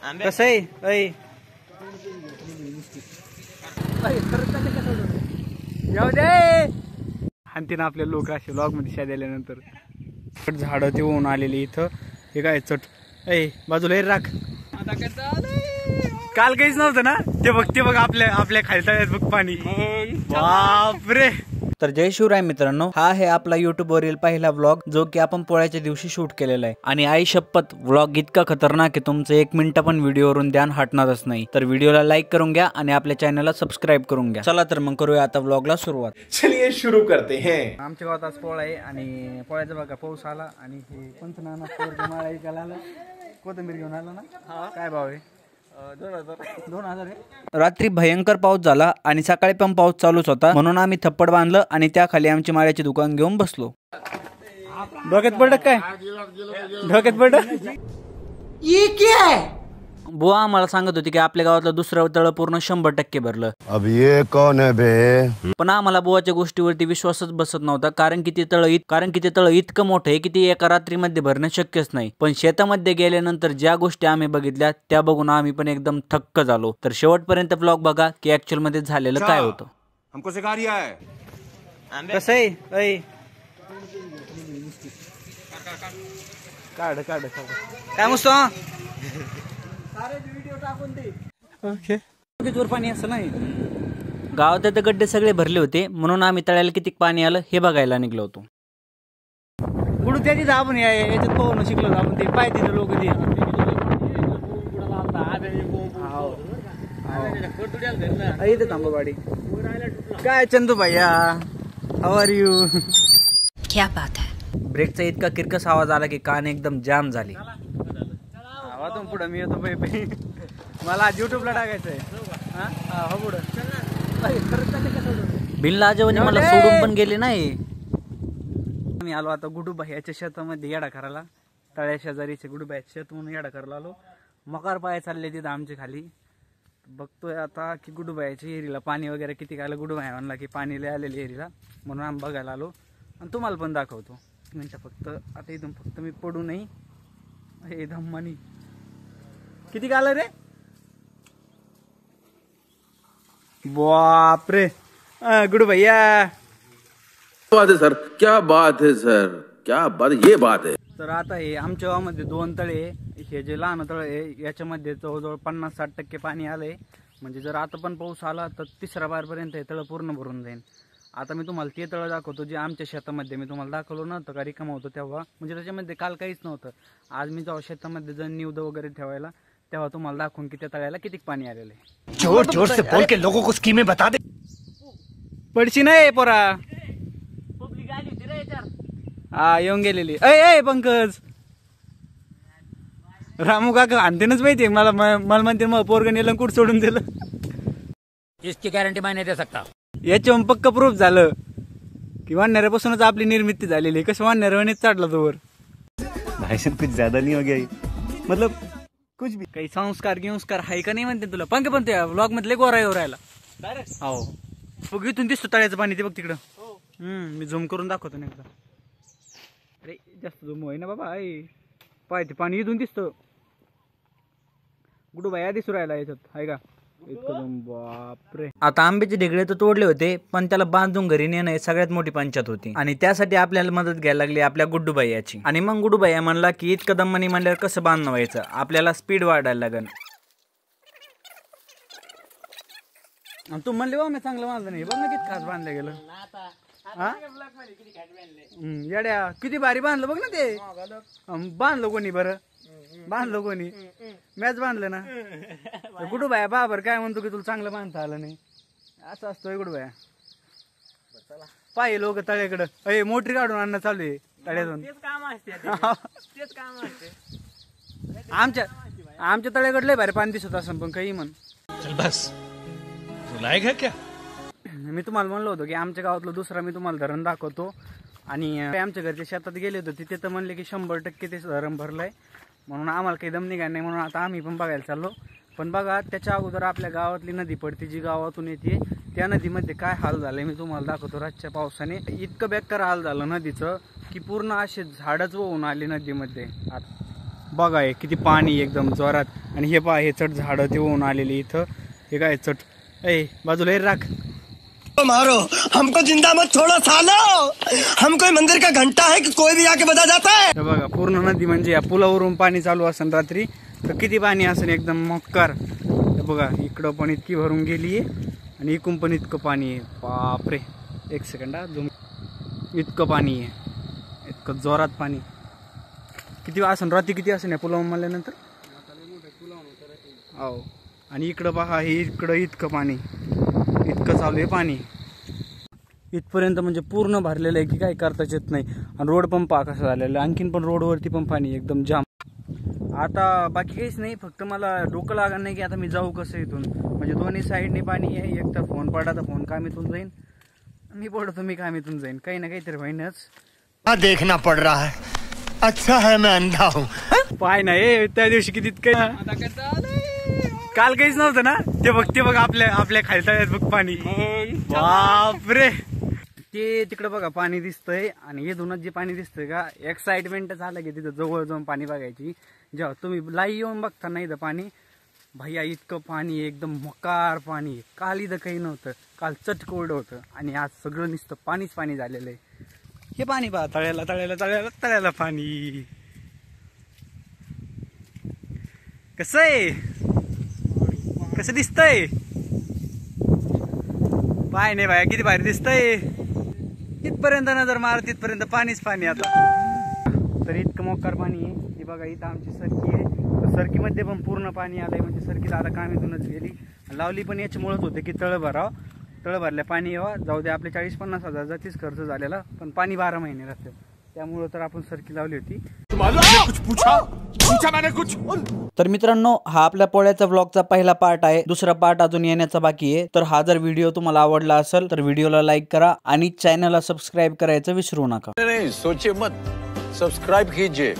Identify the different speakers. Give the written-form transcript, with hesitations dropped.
Speaker 1: कसं आहे ऐ जाऊ दे आणखीन आपल्या लोक असे ब्लॉग मध्ये शाद्याल्यानंतर झाडं ते होऊन आलेली इथं हे काय चट ऐ बाजूला राख काल काहीच नव्हतं ना ते बघ आपल्या खालच्या बघ पाणी बापरे। तर जय शिवराय मित्रांनो, हा आहे आपला युट्यूब वरील पहिला व्लॉग जो की आपण पोळ्याच्या दिवशी शूट केलेला आहे आणि आई शपथ व्लॉग इतका खतरनाक आहे तुमचं 1 मिनिट पण व्हिडिओवरून ध्यान हटणारच नाही। तर व्हिडिओला लाईक करून घ्या आणि आपल्या चॅनलला सबस्क्राईब करून घ्या। चला तर मग करूया आता व्लॉगला सुरुवात।
Speaker 2: चलिए शुरू करते हैं।
Speaker 1: आमच्या गावात आज पोळा आहे आणि पोळ्याचा बघा पाऊस आला आणि हे पंचनाना पोरगा माळा ऐकायला आला, कोथिंबीर घेऊन आला ना, काय भाव आहे? 2000 आहे। रात्री भयंकर पाऊस झाला आणि सकाळी पण पाऊस चालूच होता म्हणून आम्ही थप्पड बांधलं आणि त्याखाली आमची माळ्याची दुकान घेऊन बसलो। डोक्यात पडलं काय? डोक्यात पडलं? ये क्या है? बुवा आम्हाला सांगत होती की आपल्या गावातलं दुसरं तळ पूर्ण 100% भरलं।
Speaker 2: अब ये कौन है बे?
Speaker 1: पण आम्हाला बुवाच्या गोष्टीवरती विश्वासच बसत नव्हता कारण की ते तळ इतकं मोठं आहे की ते एका रात्रीमध्ये भरणं शक्यच नाही। पण शेतामध्ये गेल्यानंतर ज्या गोष्टी आम्ही बघितल्या त्या बघून आम्ही पण एकदम थक्क झालो। तर शेवटपर्यंत ब्लॉग बघा की ऍक्च्युअल मध्ये झालेलं काय होतं।
Speaker 2: हमको सिखा रिया है।
Speaker 1: कसं आहे ऐ काढ काय मस्त ओके वर पाणी असं नाही। गावात तर गड्डे सगळे भरले होते म्हणून आम्ही तळ्याला किती पाणी आलं हे बघायला निघलो होतो। गुडू त्या तिथं आपण याच्यात पोहणं शिकलो आपण ते पाय तिथं लोक ते तांबावाडी काय चंदू भैया हाऊ आर यू?
Speaker 3: क्या बात है?
Speaker 1: ब्रेकचा इतका किरकस आवाज आला की कान एकदम जाम झाली। आवाजून पुढं मी येतो बाई मला युट्यूबला टाकायचंय हो पुढं बिनला आजवणी मला सोडून पण गेले नाही। मी आलो आता गुडूबाईच्या शेतामध्ये येडा करायला, तळ्या शेजारीचे गुडूबाईच्या शेत म्हणून येडा करायला आलो। मकार पाय चालले तिथं आमच्या खाली, बघतोय आता की गुडूबाईच्या एरीला पाणी वगैरे किती आलं। गुडूबाई म्हणला की पाणी लय आलेली एरीला म्हणून आम्ही बघायला आलो आणि तुम्हाला पण दाखवतो। म्हणजे फक्त आता इथून फक्त मी पडू नाही हे धम्मानी किती आलं रे बापरे गुडू भैया।
Speaker 4: बात है सर, क्या बात है सर, क्या बात, ये बात है।
Speaker 1: तर आता हे आमच्या गावामध्ये 2 तळे, हे जे लहान तळ आहे याच्यामध्ये जवळजवळ 50-60% पाणी आलंय। म्हणजे जर आता पण पाऊस आला तर 3रा बारपर्यंत हे तळ पूर्ण भरून जाईल। आता मी तुम्हाला ते तळ दाखवतो जे आमच्या शेतामध्ये मी तुम्हाला दाखवलं नव्हतं का रिकामं होतं तेव्हा, म्हणजे त्याच्यामध्ये काल काहीच नव्हतं। आज मी जेव्हा शेतामध्ये जण निवद वगैरे ठेवायला तेव्हा तुम्हाला दाखवून की त्या तळ्याला किती पाणी आलेलं आहे।
Speaker 2: जोर जोर से बोल के लोगों को स्कीमें बता दे।
Speaker 1: पडशी नाही पोरा हा येऊन गेलेली। ऐ पंकज रामू काका आणतेनच माहितीये मला म्हणते मग पोरग नेलं कुठ सोडून दिलं।
Speaker 5: इसकी गारंटी मैं नहीं दे सकता।
Speaker 1: याच्या पक्का प्रूफ झालं की वाढणाऱ्यापासूनच आपली निर्मिती झालेली। कसं वाढणाऱ्यानेच चढला तो वर।
Speaker 2: भाईशन कुछ ज्यादा नहीं हो गया, मतलब
Speaker 1: कुछ भी काही संस्कार हाय का नाही म्हणते तुला? पंख पण त्या ब्लॉग मधले गोरा येऊ राहिला हो बघ इथून दिसतो तळ्याचं पाणी ते बघ तिकडं। मी झूम करून दाखवतो ना एकदा। अरे जास्त झूम होई ना बाबा, आई पाय ते पाणी इथून दिसतं। गुडू बाया दिसू राहिला याच्यात हाय का इतकं बापरे। आता आंब्याचे ढेकळे तर तोडले होते पण त्याला बांधून घरी नेणं सगळ्यात मोठी पंचायत होती आणि त्यासाठी आपल्याला मदत घ्यायला लागली आपल्या गुड्डूबाईची। आणि मग गुड्डूबाई म्हणला की इतकं दमनी म्हणल्यावर कसं बांधणं व्हायचं, आपल्याला स्पीड वाढायला लागेल। तू म्हणले बा मी चांगलं बांधलं नाही, बघ ना किती खास बांधलं गेलं। येड्या किती भारी बांधलं बघ ना ते। बांधलं कोणी बरं? बांधलं कोणी? मॅच बांधलं ना। गुडू बाया बाबर काय म्हणतो की तुला चांगलं बांधता आलं नाही, असं असतोय गुडू बाया। पाय लोक तळ्याकडं अय मोटरी काढून आणणं चालू आहे तळ्यातून। आमच्या तळ्याकडे लय भारी पाणी दिसत असं पण काही म्हण
Speaker 2: बस लायक है क्या?
Speaker 1: मी तुम्हाला म्हणलो होतो की आमच्या गावातलं दुसरा मी तुम्हाला धरण दाखवतो आणि आमच्या घरच्या शेतात गेले होते तिथे तर म्हणले की 100% ते धरण भरलंय म्हणून आम्हाला काही दम निघाल नाही म्हणून आता आम्ही पण बघायला चाललो। पण बघा त्याच्या अगोदर आपल्या गावातली नदी पडते जी गावातून येते, त्या नदीमध्ये काय हाल झाले मी तुम्हाला दाखवतो। रातच्या पावसाने इतकं बेकार हाल झालं नदीचं की पूर्ण असे झाडच वाहून आले नदीमध्ये। बघा हे किती पाणी एकदम जोरात. आणि हे पहा हे चट झाडं ते होऊन आलेली इथं. हे काय चट बाजूला हे राख.
Speaker 6: मारो हमको जिंदा मत छोड़ो सालो, हम कोई मंदिर का घंटा है कि कोई भी आके बजा जाता है.
Speaker 1: हे बघा पूर्ण नदी म्हणजे या पुलावरून पाणी चालू असेल रात्री तर किती पाणी असेल एकदम मोक्कार. हे बघा इकडं पण इतकी भरून गेली आहे आणि इकडून पण इतकं पाणी आहे. बापरे, एक सेकंड झूम. इतकं पाणी आहे, इतकं जोरात पाणी. किती असेल रात्री, किती असेल या पुलावरून म्हणल्यानंतर. हो आणि इकडं पहा हे इकडं इतकं पाणी, इतकं चालू आहे पाणी इथपर्यंत म्हणजे पूर्ण भरलेलं आहे की काय करताच येत नाही. आणि रोड पण पहा कसं झालेलं आहे. आणखीन पण रोडवरती पण पाणी एकदम जाम. आता बाकी काहीच नाही, फक्त मला डोकं लागणार नाही की आता मी जाऊ कसं इथून. म्हणजे दोन्ही साईडने पाणी आहे. एक तर फोन पडला तर फोन कामीतून जाईन, मी पडतो मी कामीतून जाईन. काही ना काहीतरी होईनच.
Speaker 6: देखना पड़ रहा है, अच्छा है मैं अंधा हूँ.
Speaker 1: पाय नाही त्या दिवशी किती काही काल काहीच नव्हतं ना. ते बघ आपल्या खालताळ्यात बघ पाणी. बापरे, ते तिकडे बघा पाणी दिसतंय. आणि हे दोनच जे पाणी दिसतंय का एक्साइटमेंट झालं की तिथं जवळ जाऊन पाणी बघायची. जेव्हा तुम्ही लाईव्ह येऊन बघता नाही तर पाणी भैया इतकं पाणी एकदम मकार पाणी. काल इथं काही नव्हतं, काल चटकोरडं होतं आणि आज सगळं नुसतं पाणीच पाणी झालेलं आहे. हे पाणी पहा तळ्याला तळ्याला तळ्याला तळ्याला पाणी कसं आहे, कसं दिसतंय. पाय नाही बाया किती भारी दिसतंय. तिथपर्यंत नजर मार तिथपर्यंत पाणीच पाणी. आता तर इतकं मोकार पाणी आहे. हे बघा इथं आमची सरकी आहे, सरकीमध्ये पण पूर्ण पाणी आलंय. म्हणजे सरकीला आता कामीतूनच गेली. लावली पण याच्यामुळेच होते की तळ भरल्या पाणी यावं. जाऊ दे आपले 40-50 हजार जातीच खर्च झालेला, पण पाणी 12 महिने राहतं. त्यामुळं तर आपण सरकी लावली होती. तर मित्रांनो हा आपल्या पोळ्याचा व्लॉगचा पहिला पार्ट आहे. दुसरा पार्ट अजून येण्याचा बाकी आहे. तर हा जर व्हिडिओ तुम्हाला आवडला असेल तर व्हिडिओला लाईक करा आणि चॅनलला सबस्क्राईब करायचं विसरू नका.
Speaker 7: नहीं सोचिए मत, सब्सक्राइब कीजिए.